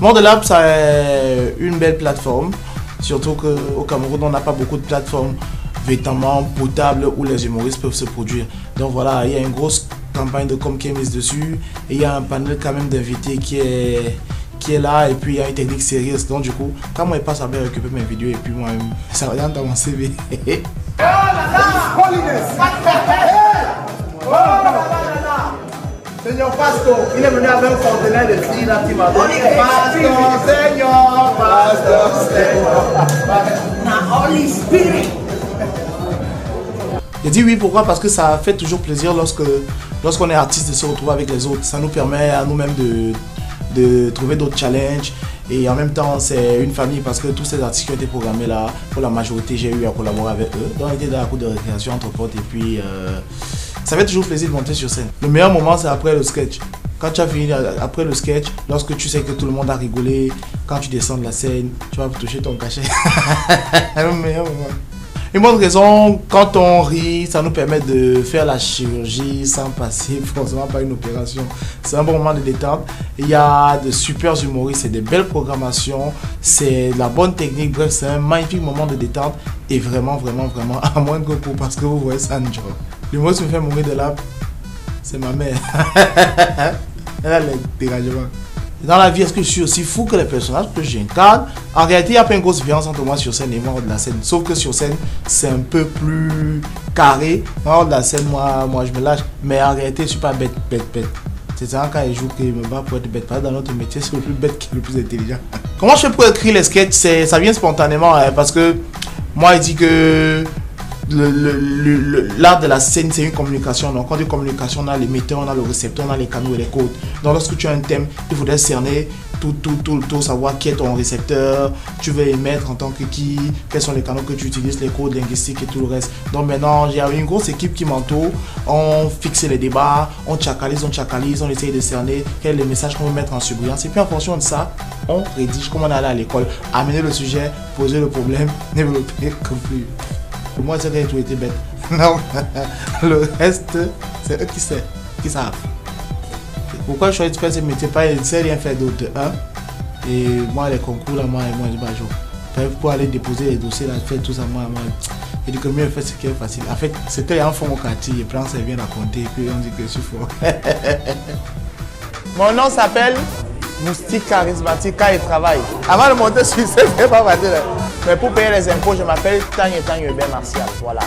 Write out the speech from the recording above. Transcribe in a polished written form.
Mondelab, c'est une belle plateforme. Surtout qu'au Cameroun, on n'a pas beaucoup de plateformes vêtements potables où les humoristes peuvent se produire. Donc voilà, il y a une grosse campagne de com qui est mise dessus. Et il y a un panel quand même d'invités qui est là. Et puis il y a une technique sérieuse. Donc du coup, quand moi je passe à bien récupérer mes vidéos et puis moi ça va dans mon CV. Seigneur Pastor, il est venu avec un conteneur de filles là qui m'a dit Pastor, Seigneur. Holy Spirit. J'ai dit oui, pourquoi? Parce que ça fait toujours plaisir lorsqu'on est artiste de se retrouver avec les autres. Ça nous permet à nous-mêmes de trouver d'autres challenges. Et en même temps, c'est une famille parce que tous ces artistes qui ont été programmés là, pour la majorité, j'ai eu à collaborer avec eux. Donc, on était dans la cour de récréation entre potes et puis ça fait toujours plaisir de monter sur scène. Le meilleur moment, c'est après le sketch. Quand tu as fini après le sketch, lorsque tu sais que tout le monde a rigolé, quand tu descends de la scène, tu vas toucher ton cachet. Le meilleur moment. Une autre raison, quand on rit, ça nous permet de faire la chirurgie sans passer forcément par une opération. C'est un bon moment de détente. Il y a de super humoristes, c'est des belles programmations, c'est de la bonne technique. Bref, c'est un magnifique moment de détente et vraiment, vraiment, vraiment à moindre coût parce que vous voyez ça un job. L'humoriste me fait mourir de là, c'est ma mère. Elle a les dérangements. Dans la vie, est-ce que je suis aussi fou que les personnages que j'incarne? En réalité, il n'y a pas une grosse différence entre moi sur scène et moi hors de la scène. Sauf que sur scène, c'est un peu plus carré. Moi, hors de la scène, moi je me lâche. Mais en réalité, je ne suis pas bête. C'est ça quand je joue que je me bats pour être bête. Parce que dans notre métier, c'est le plus bête qui est le plus intelligent. Comment je fais pour écrire les sketchs? Ça vient spontanément parce que moi, il dit que l'art de la scène, c'est une communication. Donc, quand on dit communication, on a l'émetteur, on a le récepteur, on a les canaux et les codes. Donc, lorsque tu as un thème, il faudrait cerner tout, savoir qui est ton récepteur, tu veux émettre en tant que qui, quels sont les canaux que tu utilises, les codes linguistiques et tout le reste. Donc, maintenant, il y a une grosse équipe qui m'entoure. On fixe les débats, on chacalise, on essaye de cerner quel est le message qu'on veut mettre en surbrillance. Et puis, en fonction de ça, on rédige comme on allait à l'école, amener le sujet, poser le problème, développer, conclure. Moi, c'est que tout était bête. Non, le reste, c'est eux qui savent. Pourquoi je choisis de faire ce métier? Pas, je ne sais rien faire d'autre. Hein? Et moi, les concours, là, moi, je bats jour. Pour aller déposer les dossiers, là, faire tout ça, moi. Je dis que mieux faire ce qui est facile. En fait, c'est qu'il y a un fond au quartier, et puis on s'est bien raconter, et puis on dit que je suis fort. Mon nom s'appelle Moustique Charismatique quand il travaille. Avant de monter sur scène, c'est pas facile. Mais pour payer les impôts, je m'appelle Tang Ben Martial. Voilà.